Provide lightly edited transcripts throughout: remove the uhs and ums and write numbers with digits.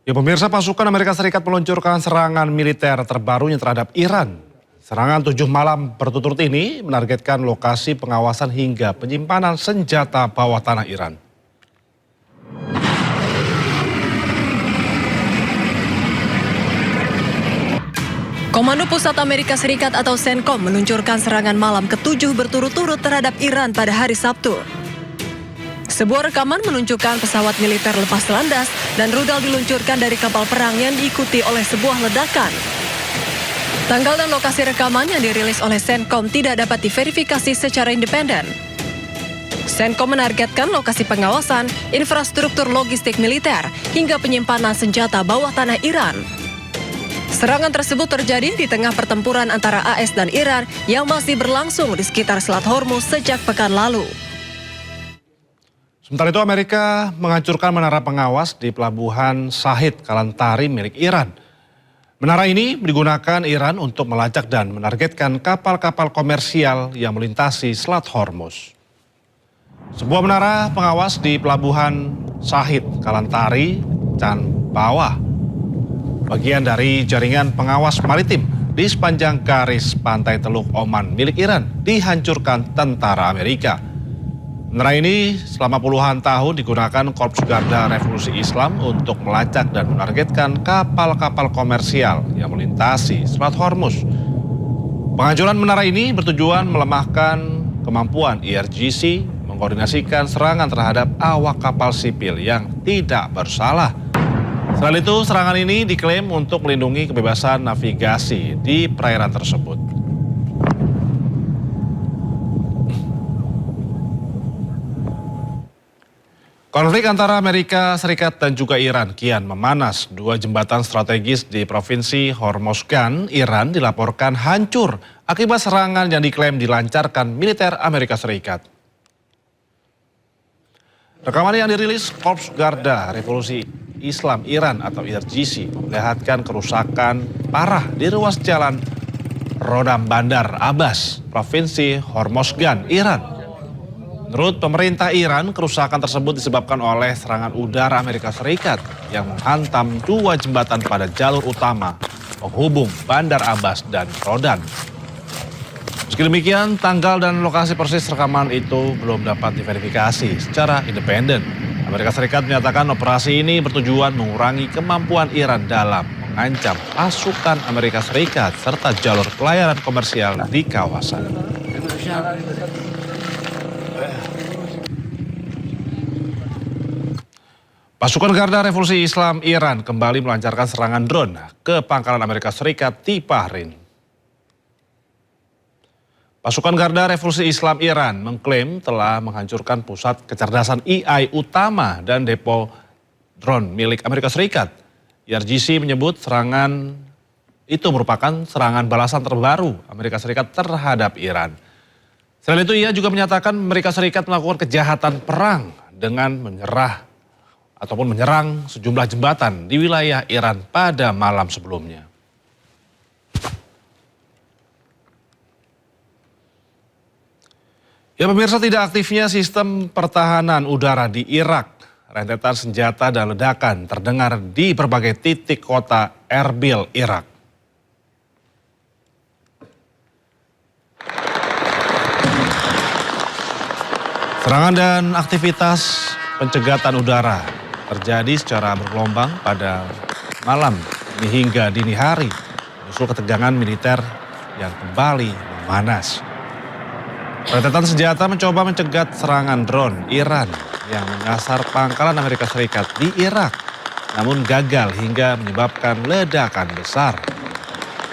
Ya pemirsa, pasukan Amerika Serikat meluncurkan serangan militer terbarunya terhadap Iran. Serangan 7 malam berturut-turut ini menargetkan lokasi pengawasan hingga penyimpanan senjata bawah tanah Iran. Komando Pusat Amerika Serikat atau CENTCOM meluncurkan serangan malam ke-7 berturut-turut terhadap Iran pada hari Sabtu. Sebuah rekaman menunjukkan pesawat militer lepas landas dan rudal diluncurkan dari kapal perang yang diikuti oleh sebuah ledakan. Tanggal dan lokasi rekaman yang dirilis oleh CENTCOM tidak dapat diverifikasi secara independen. CENTCOM menargetkan lokasi pengawasan, infrastruktur logistik militer, hingga penyimpanan senjata bawah tanah Iran. Serangan tersebut terjadi di tengah pertempuran antara AS dan Iran yang masih berlangsung di sekitar Selat Hormuz sejak pekan lalu. Sementara itu Amerika menghancurkan menara pengawas di pelabuhan Shahid Kalantari milik Iran. Menara ini digunakan Iran untuk melacak dan menargetkan kapal-kapal komersial yang melintasi Selat Hormuz. Sebuah menara pengawas di pelabuhan Shahid Kalantari dan bawah bagian dari jaringan pengawas maritim di sepanjang garis pantai Teluk Oman milik Iran dihancurkan tentara Amerika. Menara ini selama puluhan tahun digunakan Korps Garda Revolusi Islam untuk melacak dan menargetkan kapal-kapal komersial yang melintasi Selat Hormuz. Penghancuran menara ini bertujuan melemahkan kemampuan IRGC mengkoordinasikan serangan terhadap awak kapal sipil yang tidak bersalah. Selain itu, serangan ini diklaim untuk melindungi kebebasan navigasi di perairan tersebut. Konflik antara Amerika Serikat dan juga Iran kian memanas. Dua jembatan strategis di Provinsi Hormozgan, Iran dilaporkan hancur akibat serangan yang diklaim dilancarkan militer Amerika Serikat. Rekaman yang dirilis Korps Garda Revolusi Islam Iran atau IRGC memperlihatkan kerusakan parah di ruas jalan Rodam Bandar Abbas, Provinsi Hormozgan, Iran. Menurut pemerintah Iran, kerusakan tersebut disebabkan oleh serangan udara Amerika Serikat yang menghantam dua jembatan pada jalur utama penghubung Bandar Abbas dan Rodan. Meski demikian, tanggal dan lokasi persis rekaman itu belum dapat diverifikasi secara independen. Amerika Serikat menyatakan operasi ini bertujuan mengurangi kemampuan Iran dalam mengancam pasukan Amerika Serikat serta jalur pelayaran komersial di kawasan. Pasukan Garda Revolusi Islam Iran kembali melancarkan serangan drone ke pangkalan Amerika Serikat di Bahrain. Pasukan Garda Revolusi Islam Iran mengklaim telah menghancurkan pusat kecerdasan AI utama dan depo drone milik Amerika Serikat. IRGC menyebut serangan itu merupakan serangan balasan terbaru Amerika Serikat terhadap Iran. Selain itu ia juga menyatakan Amerika Serikat melakukan kejahatan perang dengan menyerang sejumlah jembatan di wilayah Iran pada malam sebelumnya. Ya pemirsa, tidak aktifnya sistem pertahanan udara di Irak, rentetan senjata dan ledakan terdengar di berbagai titik kota Erbil, Irak. Serangan dan aktivitas pencegatan udara terjadi secara bergelombang pada malam ini hingga dini hari, menyusul ketegangan militer yang kembali memanas. Rentetan senjata mencoba mencegat serangan drone Iran yang menyasar pangkalan Amerika Serikat di Irak, namun gagal hingga menyebabkan ledakan besar.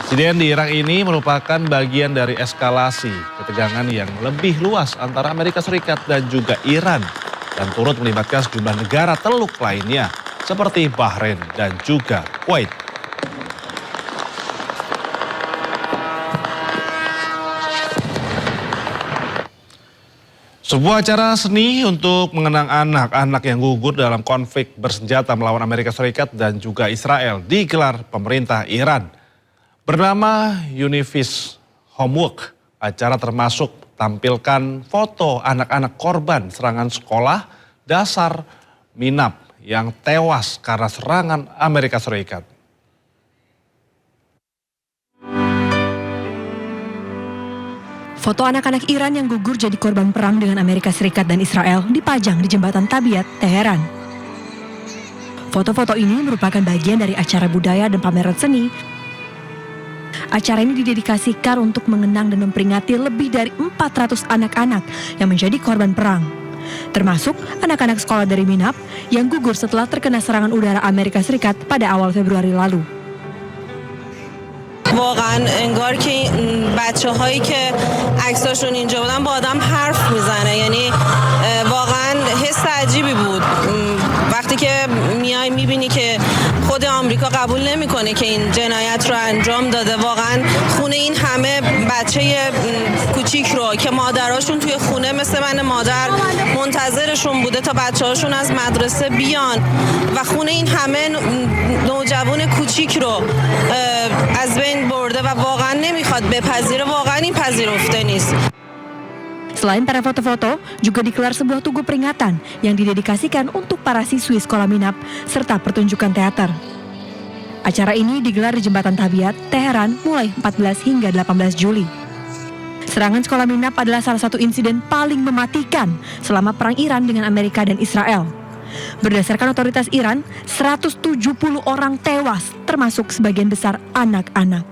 Insiden di Irak ini merupakan bagian dari eskalasi ketegangan yang lebih luas antara Amerika Serikat dan juga Iran, dan turut melibatkan sejumlah negara teluk lainnya seperti Bahrain dan juga Kuwait. Sebuah acara seni untuk mengenang anak-anak yang gugur dalam konflik bersenjata melawan Amerika Serikat dan juga Israel digelar pemerintah Iran. Bernama Univis Homework, acara termasuk tampilkan foto anak-anak korban serangan sekolah dasar Minab yang tewas karena serangan Amerika Serikat. Foto anak-anak Iran yang gugur jadi korban perang dengan Amerika Serikat dan Israel dipajang di jembatan Tabiat, Teheran. Foto-foto ini merupakan bagian dari acara budaya dan pameran seni. Acara ini didedikasikan untuk mengenang dan memperingati lebih dari 400 anak-anak yang menjadi korban perang. Termasuk anak-anak sekolah dari Minab yang gugur setelah terkena serangan udara Amerika Serikat pada awal Februari lalu. واقعا انگار که بچه‌هایی که عکساشون اینجا بودن با آدم حرف میزنه یعنی واقعا حس عجیبی بود وقتی که میای میبینی که خود آمریکا قبول نمیکنه که این جنایت رو انجام داده واقعا خونه این همه بچه کوچیک رو که مادراشون توی خونه مثل من مادر منتظرشون بوده تا بچه‌هاشون از مدرسه بیان و خونه این همه نوجوان کوچیک رو از بین برده و واقعا نمیخواد بپذیره واقعا این پذیرفته نیست. Selain para foto-foto, juga digelar sebuah tugu peringatan yang didedikasikan untuk para siswi sekolah Minab serta pertunjukan teater. Acara ini digelar di Jembatan Tabiat, Teheran mulai 14 hingga 18 Juli. Serangan sekolah Minab adalah salah satu insiden paling mematikan selama perang Iran dengan Amerika dan Israel. Berdasarkan otoritas Iran, 170 orang tewas, termasuk sebagian besar anak-anak.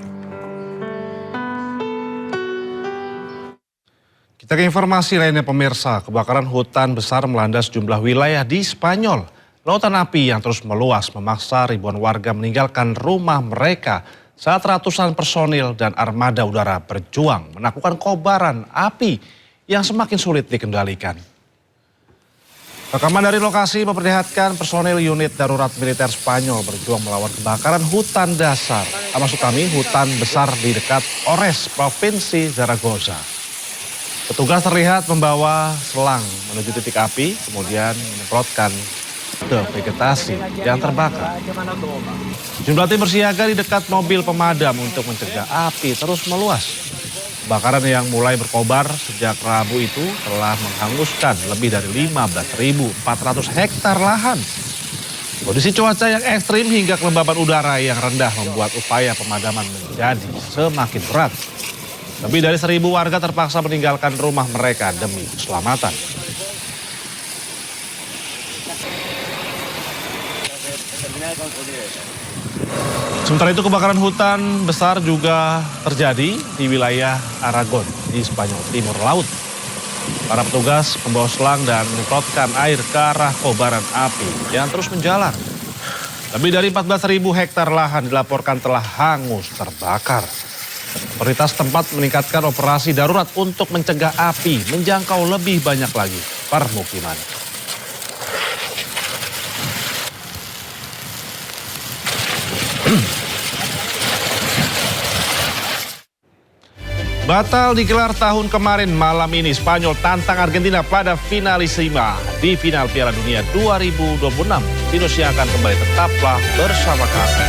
Kita ke informasi lainnya pemirsa, kebakaran hutan besar melanda sejumlah wilayah di Spanyol. Lautan api yang terus meluas memaksa ribuan warga meninggalkan rumah mereka saat ratusan personil dan armada udara berjuang menaklukkan kobaran api yang semakin sulit dikendalikan. Rekaman dari lokasi memperlihatkan personil unit darurat militer Spanyol berjuang melawan kebakaran hutan dasar, maksud kami hutan besar di dekat Ores, Provinsi Zaragoza. Petugas terlihat membawa selang menuju titik api, kemudian menyemprotkan ke vegetasi yang terbakar. Jumlah tim bersiaga di dekat mobil pemadam untuk mencegah api terus meluas. Kebakaran yang mulai berkobar sejak Rabu itu telah menghanguskan lebih dari 15.400 hektar lahan. Kondisi cuaca yang ekstrim hingga kelembaban udara yang rendah membuat upaya pemadaman menjadi semakin berat. Lebih dari 1.000 warga terpaksa meninggalkan rumah mereka demi keselamatan. Sementara itu kebakaran hutan besar juga terjadi di wilayah Aragon di Spanyol Timur Laut. Para petugas membawa selang dan menyemprotkan air ke arah kobaran api yang terus menjalar. Lebih dari 14.000 hektar lahan dilaporkan telah hangus terbakar. Otoritas tempat meningkatkan operasi darurat untuk mencegah api menjangkau lebih banyak lagi permukiman. Batal digelar tahun kemarin, malam ini Spanyol tantang Argentina pada finalissima di final Piala Dunia 2026. Indonesia akan kembali, tetaplah bersama kami.